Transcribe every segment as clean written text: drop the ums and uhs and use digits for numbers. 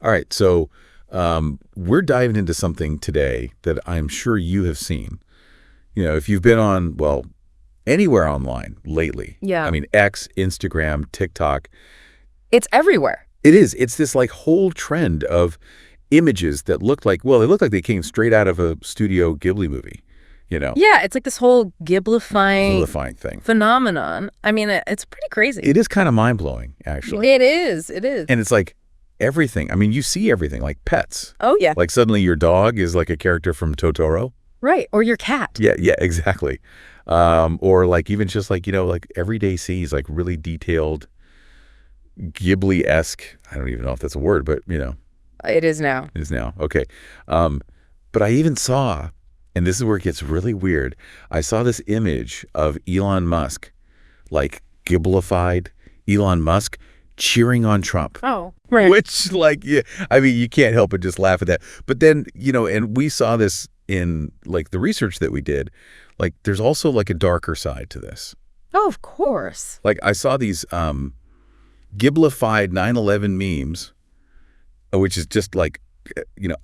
All right, so we're diving into something today that I'm sure you have seen. If you've been on, well, anywhere online lately. Yeah. I mean, X, Instagram, TikTok. It's everywhere. It is. It's this like whole trend of images that look like, well, they look like they came straight out of a Studio Ghibli movie, Yeah, it's like this whole Ghiblifying thing. phenomenon. I mean, it's pretty crazy. It is kind of mind-blowing, actually. It is. It is. And it's like everything. I mean, you see everything, like pets. Oh, yeah. Like suddenly your dog is like a character from Totoro. Right. Or your cat. Yeah, exactly. Or like even just like, like everyday scenes, like really detailed Ghibli-esque. I don't even know if that's a word, but It is now. It is now. Okay. But I even saw, and this is where it gets really weird, I saw this image of Elon Musk, like Ghiblified Elon Musk cheering on Trump. Oh, right. Which like, yeah, I mean, you can't help but just laugh at that. But then, and we saw this in like the research that we did, like there's also like a darker side to this. Oh, of course. Like I saw these Ghiblified 9/11 memes, which is just like,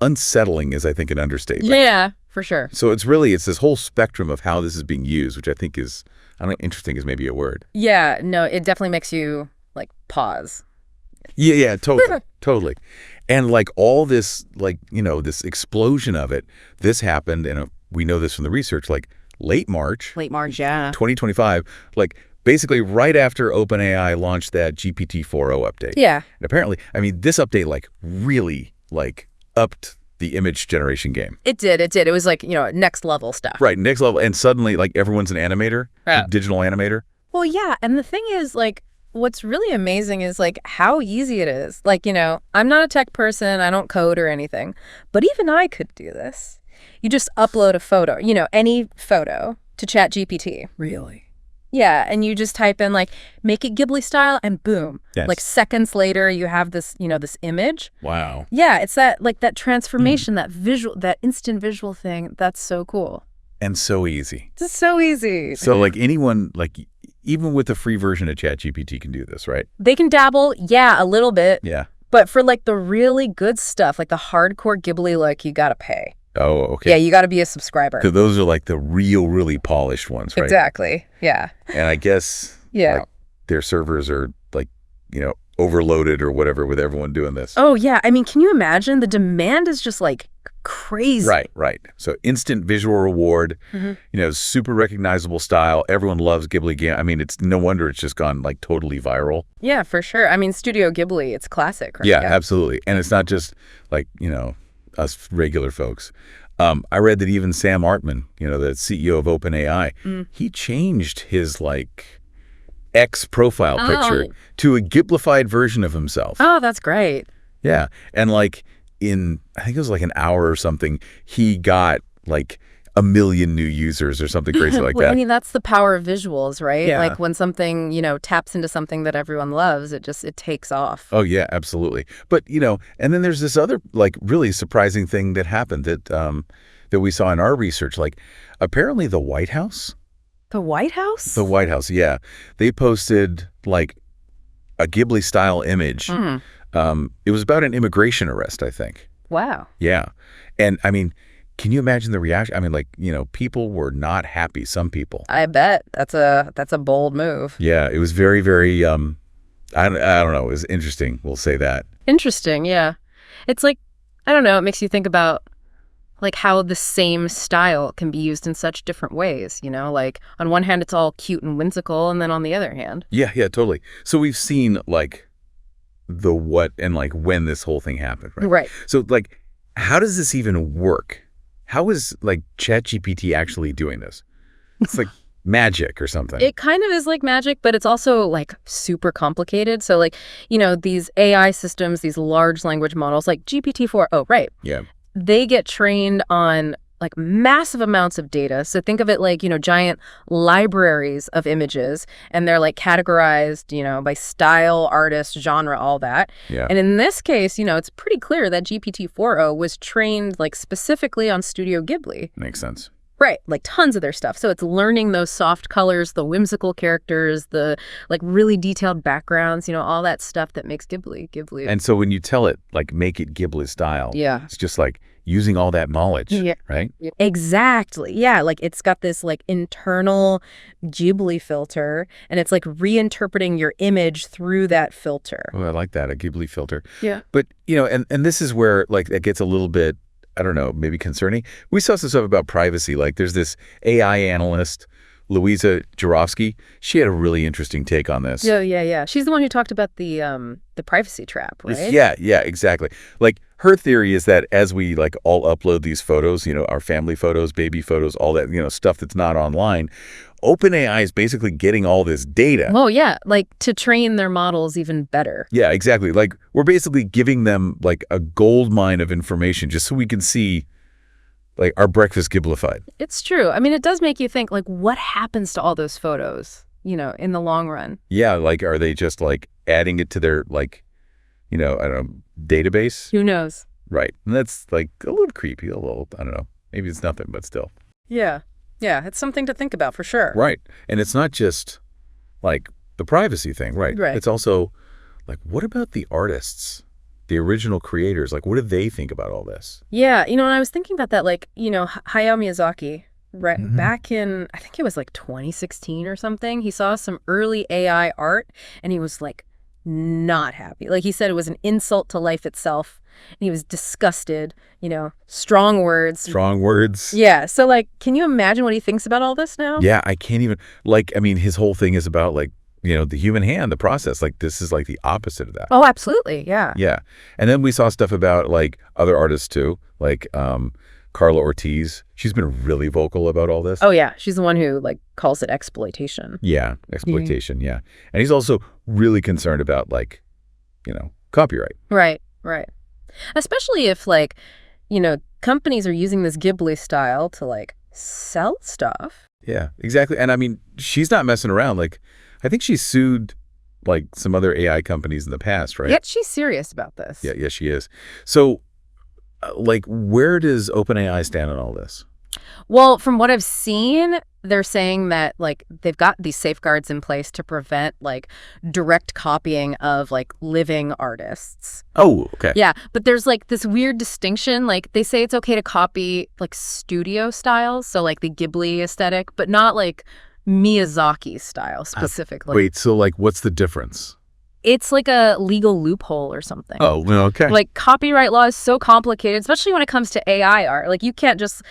unsettling is I think an understatement. Yeah, for sure. So it's this whole spectrum of how this is being used, which I think is, I don't know, interesting is maybe a word. Yeah, no, it definitely makes you like pause. Yeah, totally. Totally. And like all this, like, this explosion of it, this happened, and we know this from the research, like late March, yeah. 2025, like basically right after OpenAI launched that GPT-4o update. Yeah. And apparently, I mean, this update like really like upped the image generation game. It did. It was like, next level stuff. Right, next level. And suddenly like everyone's an animator, Yeah. a digital animator. Well, yeah. And the thing is like, what's really amazing is like how easy it is. Like, I'm not a tech person. I don't code or anything, but even I could do this. You just upload a photo, any photo to ChatGPT. Really? Yeah, and you just type in like, make it Ghibli style, and boom. Yes. Like seconds later, you have this, this image. Wow. Yeah, it's that transformation, that visual, that instant visual thing. That's so cool. And so easy. It's so easy. So like anyone, like even with the free version of ChatGPT can do this, right? They can dabble, yeah, a little bit. Yeah. But for like the really good stuff, like the hardcore Ghibli, like you gotta pay. Oh, okay. Yeah, you gotta be a subscriber. So those are like the really polished ones, right? Exactly. Yeah. And I guess like, their servers are like, overloaded or whatever with everyone doing this. Oh, yeah. I mean, can you imagine? The demand is just like crazy. Right. So instant visual reward, super recognizable style. Everyone loves Ghibli game. I mean, it's no wonder it's just gone like totally viral. Yeah, for sure. I mean, Studio Ghibli, it's classic, right? Yeah, absolutely. And it's not just like, us regular folks. I read that even Sam Altman, the CEO of OpenAI, he changed his like X profile picture to a Ghiblified version of himself. Oh, that's great. Yeah. And like I think it was like an hour or something, he got like 1 million new users or something crazy like that. I mean, that's the power of visuals, right? Yeah. Like when something, taps into something that everyone loves, it takes off. Oh, yeah, absolutely. But, and then there's this other like really surprising thing that happened that we saw in our research. Like apparently the White House. The White House? The White House, yeah. They posted like a Ghibli style image. It was about an immigration arrest, I think. Wow. Yeah. And I mean, can you imagine the reaction? I mean, like, people were not happy. Some people. I bet that's a bold move. Yeah. It was very, very, I don't know. It was interesting. We'll say that. Interesting. Yeah. It's like, I don't know. It makes you think about like how the same style can be used in such different ways, like on one hand, it's all cute and whimsical. And then on the other hand. Yeah, totally. So we've seen like the what and like when this whole thing happened, right? Right. So like, how does this even work? How is like ChatGPT actually doing this? It's like magic or something. It kind of is like magic, but it's also like super complicated. So like, these AI systems, these large language models like GPT-4o, right? Yeah. They get trained on like massive amounts of data. So think of it like, giant libraries of images, and they're like categorized, by style, artist, genre, all that. Yeah. And in this case, it's pretty clear that GPT-4o was trained like specifically on Studio Ghibli. Makes sense. Right, like tons of their stuff. So it's learning those soft colors, the whimsical characters, the like really detailed backgrounds, all that stuff that makes Ghibli. And so when you tell it, like, make it Ghibli style, Yeah. it's just like using all that knowledge, Yeah. right? Exactly. Yeah, like it's got this like internal Ghibli filter, and it's like reinterpreting your image through that filter. Oh, I like that, a Ghibli filter. Yeah. But, and this is where, like, it gets a little bit, I don't know, maybe concerning. We saw some stuff about privacy. Like, there's this AI analyst, Louisa Jarofsky. She had a really interesting take on this. Yeah. She's the one who talked about the privacy trap, right? Yeah, exactly. Like, her theory is that as we, like, all upload these photos, our family photos, baby photos, all that, stuff that's not online, OpenAI is basically getting all this data. Oh, yeah, like to train their models even better. Yeah, exactly. Like, we're basically giving them, like, a gold mine of information just so we can see, like, our breakfast Ghiblified. It's true. I mean, it does make you think, like, what happens to all those photos, in the long run? Yeah, like, are they just, like, adding it to their, like, I don't know, database? Who knows? Right. And that's, like, a little creepy, a little, I don't know. Maybe it's nothing, but still. Yeah, it's something to think about for sure. Right. And it's not just, like, the privacy thing, right? Right. It's also, like, what about the artists, the original creators? Like, what do they think about all this? Yeah, and I was thinking about that, like, Hayao Miyazaki, right, Mhm. back in, I think it was like 2016 or something, he saw some early AI art, and he was, like, not happy. Like, he said it was an insult to life itself, and he was disgusted, strong words. Strong words. Yeah, so, like, can you imagine what he thinks about all this now? Yeah, I can't even, like, I mean, his whole thing is about, like, the human hand, the process. Like, this is, like, the opposite of that. Oh, absolutely, yeah. Yeah. And then we saw stuff about, like, other artists, too, like Carla Ortiz. She's been really vocal about all this. Oh, yeah, she's the one who, like, calls it exploitation. Yeah, exploitation, yeah. And he's also really concerned about, like, copyright. Right. Especially if, like, companies are using this Ghibli style to, like, sell stuff. Yeah, exactly. And I mean, she's not messing around. Like, I think she sued, like, some other AI companies in the past, right? Yet she's serious about this. Yeah, she is. So, like, where does OpenAI stand on all this? Well, from what I've seen, they're saying that, like, they've got these safeguards in place to prevent, like, direct copying of, like, living artists. Oh, okay. Yeah, but there's, like, this weird distinction. Like, they say it's okay to copy, like, studio styles, so, like, the Ghibli aesthetic, but not, like, Miyazaki style specifically. Wait, so, like, what's the difference? It's like a legal loophole or something. Oh, well, okay. Like, copyright law is so complicated, especially when it comes to AI art. Like, you can't just,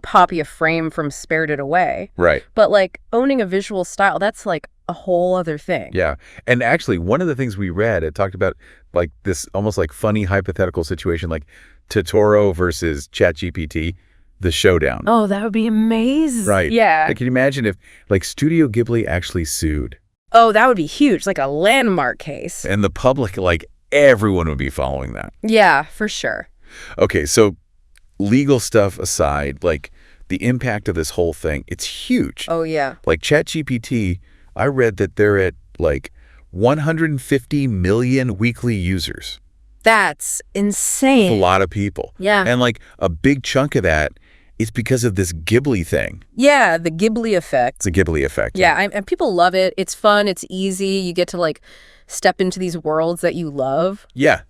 copy a frame from Spirited Away. Right. But, like, owning a visual style, that's, like, a whole other thing. Yeah. And actually, one of the things we read, it talked about, like, this almost, like, funny hypothetical situation, like Totoro versus ChatGPT, the showdown. Oh, that would be amazing. Right. Yeah. Like, can you imagine if, like, Studio Ghibli actually sued? Oh, that would be huge, like a landmark case. And the public, like, everyone would be following that. Yeah, for sure. Okay, so legal stuff aside, like, the impact of this whole thing, it's huge. Oh, yeah. Like, ChatGPT, I read that they're at, like, 150 million weekly users. That's insane. A lot of people. Yeah. And, like, a big chunk of that is because of this Ghibli thing. Yeah, the Ghibli effect. It's a Ghibli effect. Yeah, and people love it. It's fun. It's easy. You get to, like, step into these worlds that you love. Yeah,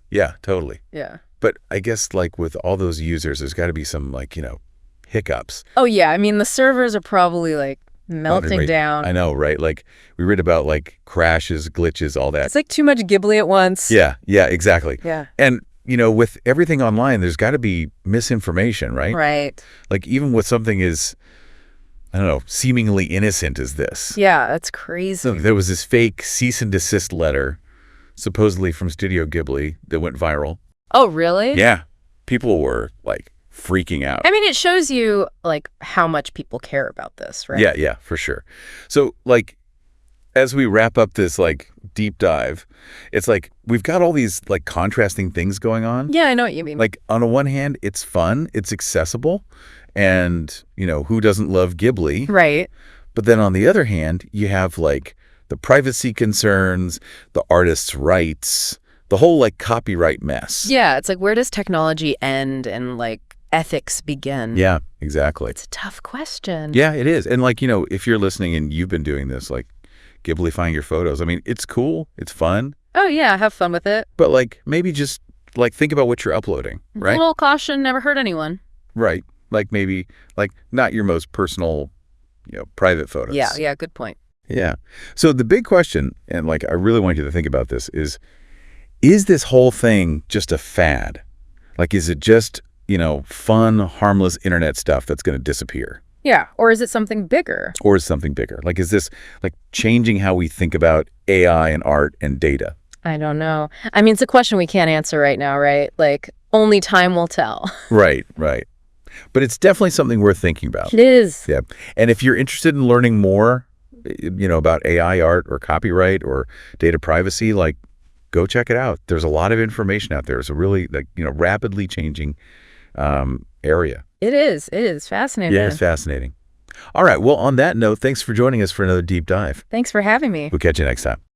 totally. Yeah. But I guess, like, with all those users, there's got to be some, like, hiccups. Oh, yeah. I mean, the servers are probably, like, melting down. I know, right? Like, we read about, like, crashes, glitches, all that. It's like too much Ghibli at once. Yeah, exactly. Yeah. And, with everything online, there's got to be misinformation, right? Right. Like, even with something as, I don't know, seemingly innocent as this. Yeah, that's crazy. So there was this fake cease and desist letter, supposedly from Studio Ghibli, that went viral. Oh, really? Yeah. People were, like, freaking out. I mean, it shows you, like, how much people care about this, right? Yeah, for sure. So, like, as we wrap up this, like, deep dive, it's like we've got all these, like, contrasting things going on. Yeah, I know what you mean. Like, on the one hand, it's fun, it's accessible, and, who doesn't love Ghibli? Right. But then on the other hand, you have, like, the privacy concerns, the artist's rights, the whole, like, copyright mess. Yeah, it's like, where does technology end and, like, ethics begin? Yeah, exactly. It's a tough question. Yeah, it is. And like, if you're listening and you've been doing this, like Ghiblifying your photos, I mean, it's cool. It's fun. Oh, yeah, have fun with it. But like, maybe just like think about what you're uploading, right? A little caution never hurt anyone. Right. Like maybe like not your most personal, private photos. Yeah, good point. Yeah. So the big question, and like I really want you to think about this, is this whole thing just a fad? Like, is it just, fun, harmless internet stuff that's going to disappear? Yeah, or is it something bigger? Or is something bigger? Like, is this like changing how we think about AI and art and data? I don't know. I mean, it's a question we can't answer right now, right? Like, only time will tell. Right. But it's definitely something worth thinking about. It is. Yeah. And if you're interested in learning more, about AI art or copyright or data privacy, like, go check it out. There's a lot of information out there. It's a really rapidly changing area. It is fascinating. Yeah, it's fascinating. All right. Well, on that note, thanks for joining us for another deep dive. Thanks for having me. We'll catch you next time.